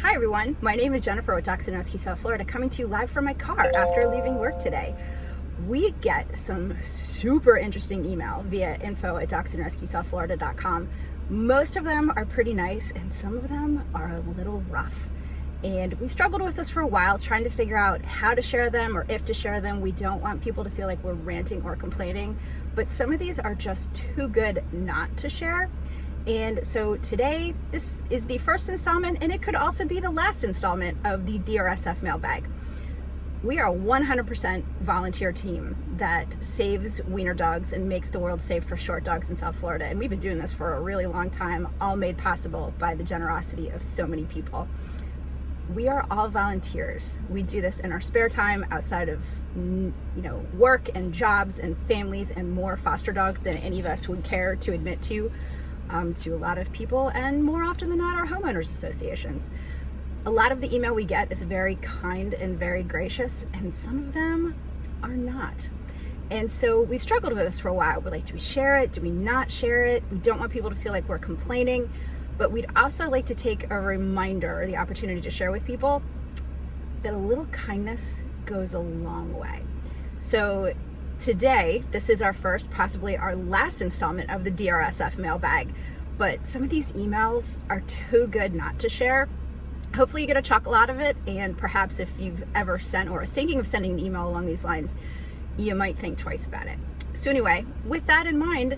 Hi everyone, my name is Jennifer with Dachshund Rescue South Florida, coming to you live from my car after leaving work today. We get some super interesting email via info@dachshundrescuesouthflorida.com. Most of them are pretty nice and some of them are a little rough. And we struggled with this for a while, trying to figure out how to share them or if to share them. We don't want people to feel like we're ranting or complaining, but some of these are just too good not to share. And so today, this is the first installment, and it could also be the last installment of the DRSF mailbag. We are a 100% volunteer team that saves wiener dogs and makes the world safe for short dogs in South Florida. And we've been doing this for a really long time, all made possible by the generosity of so many people. We are all volunteers. We do this in our spare time outside of work and jobs and families and more foster dogs than any of us would care to admit to a lot of people, and more often than not our homeowners associations. A lot of the email we get is very kind and very gracious, and some of them are not. And so we struggled with this for a while. We're like, do we share it? Do we not share it? We don't want people to feel like we're complaining, but we'd also like to take a reminder or the opportunity to share with people that a little kindness goes a long way. So today, this is our first, possibly our last installment of the DRSF mailbag, but some of these emails are too good not to share. Hopefully you get a chuckle out of it, and perhaps if you've ever sent or are thinking of sending an email along these lines, you might think twice about it. So anyway, with that in mind,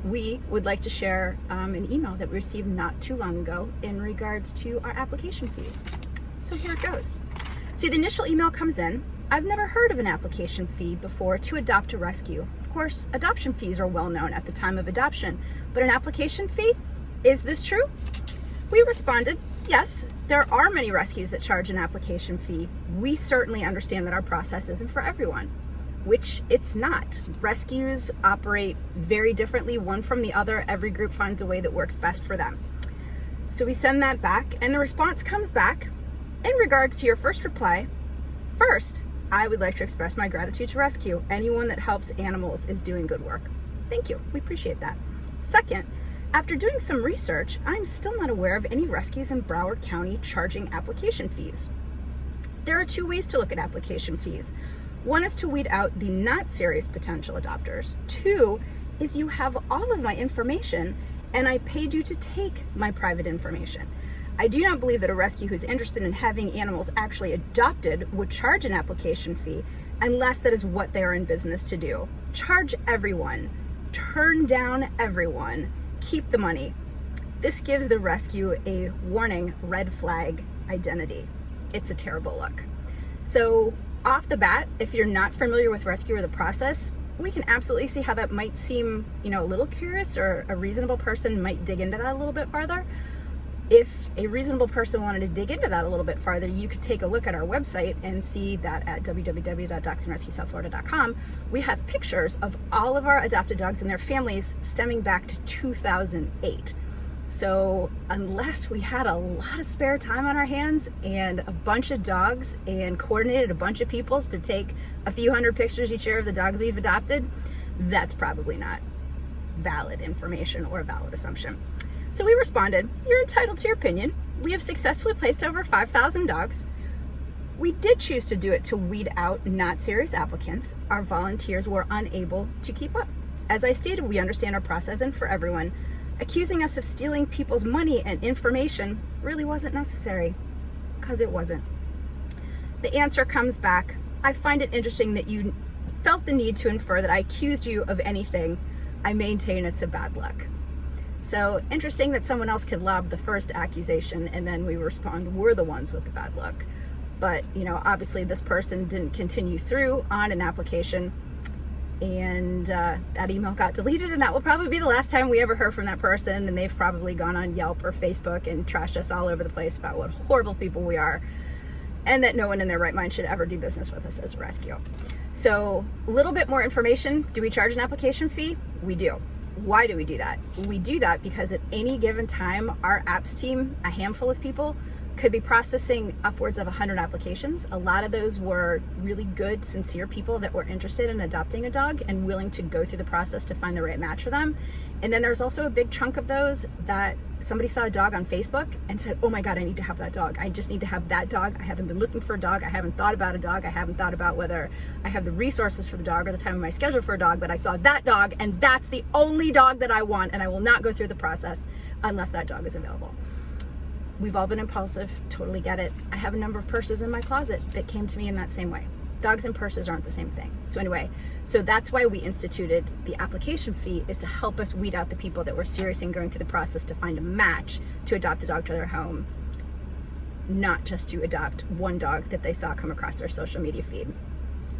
we would like to share an email that we received not too long ago in regards to our application fees. So here it goes. So the initial email comes in. I've never heard of an application fee before to adopt a rescue. Of course, adoption fees are well known at the time of adoption, but an application fee? Is this true? We responded, yes, there are many rescues that charge an application fee. We certainly understand that our process isn't for everyone, which it's not. Rescues operate very differently, one from the other. Every group finds a way that works best for them. So we send that back, and the response comes back. In regards to your first reply, first, I would like to express my gratitude to Rescue. Anyone that helps animals is doing good work. Thank you. We appreciate that. Second, after doing some research, I'm still not aware of any rescues in Broward County charging application fees. There are two ways to look at application fees. One is to weed out the not serious potential adopters. Two is you have all of my information and I paid you to take my private information. I do not believe that a rescue who is interested in having animals actually adopted would charge an application fee unless that is what they are in business to do. Charge everyone, turn down everyone, keep the money. This gives the rescue a warning red flag identity. It's a terrible look. So off the bat, if you're not familiar with rescue or the process, we can absolutely see how that might seem, a little curious, or a reasonable person might dig into that a little bit farther. If a reasonable person wanted to dig into that a little bit farther, you could take a look at our website and see that at www.dachshundrescuesouthflorida.com, we have pictures of all of our adopted dogs and their families stemming back to 2008. So unless we had a lot of spare time on our hands and a bunch of dogs and coordinated a bunch of peoples to take a few hundred pictures each year of the dogs we've adopted, that's probably not valid information or a valid assumption. So we responded, you're entitled to your opinion. We have successfully placed over 5,000 dogs. We did choose to do it to weed out not serious applicants. Our volunteers were unable to keep up. As I stated, we understand our process isn't for everyone. Accusing us of stealing people's money and information really wasn't necessary, because it wasn't. The answer comes back, I find it interesting that you felt the need to infer that I accused you of anything. I maintain it's a bad luck. So interesting that someone else could lob the first accusation and then we respond, we're the ones with the bad luck. But, obviously this person didn't continue through on an application, and that email got deleted, and that will probably be the last time we ever heard from that person, and they've probably gone on Yelp or Facebook and trashed us all over the place about what horrible people we are, and that no one in their right mind should ever do business with us as a rescue. So a little bit more information. Do we charge an application fee? We do. Why do we do that? We do that because at any given time, our apps team, a handful of people, could be processing upwards of 100 applications. A lot of those were really good, sincere people that were interested in adopting a dog and willing to go through the process to find the right match for them. And then there's also a big chunk of those that somebody saw a dog on Facebook and said, oh my God, I need to have that dog. I just need to have that dog. I haven't been looking for a dog. I haven't thought about a dog. I haven't thought about whether I have the resources for the dog or the time in my schedule for a dog, but I saw that dog and that's the only dog that I want, and I will not go through the process unless that dog is available. We've all been impulsive, totally get it. I have a number of purses in my closet that came to me in that same way. Dogs and purses aren't the same thing. So anyway, so that's why we instituted the application fee, is to help us weed out the people that were serious in going through the process to find a match to adopt a dog to their home, not just to adopt one dog that they saw come across their social media feed.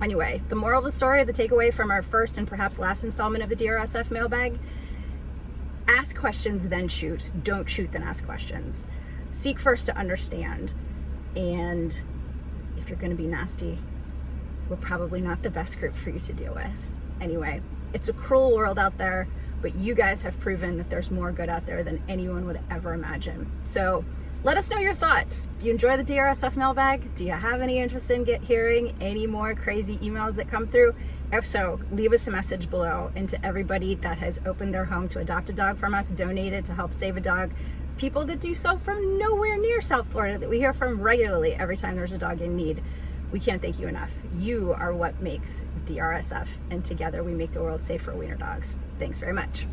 Anyway, the moral of the story, the takeaway from our first and perhaps last installment of the DRSF mailbag: ask questions, then shoot. Don't shoot, then ask questions. Seek first to understand. And if you're going to be nasty, we're probably not the best group for you to deal with. Anyway, it's a cruel world out there, but you guys have proven that there's more good out there than anyone would ever imagine. So let us know your thoughts. Do you enjoy the DRSF mailbag? Do you have any interest in hearing any more crazy emails that come through? If so, leave us a message below. And to everybody that has opened their home to adopt a dog from us, donated to help save a dog, people that do so from nowhere near South Florida that we hear from regularly every time there's a dog in need, we can't thank you enough. You are what makes DRSF, and together we make the world safe for wiener dogs. Thanks very much.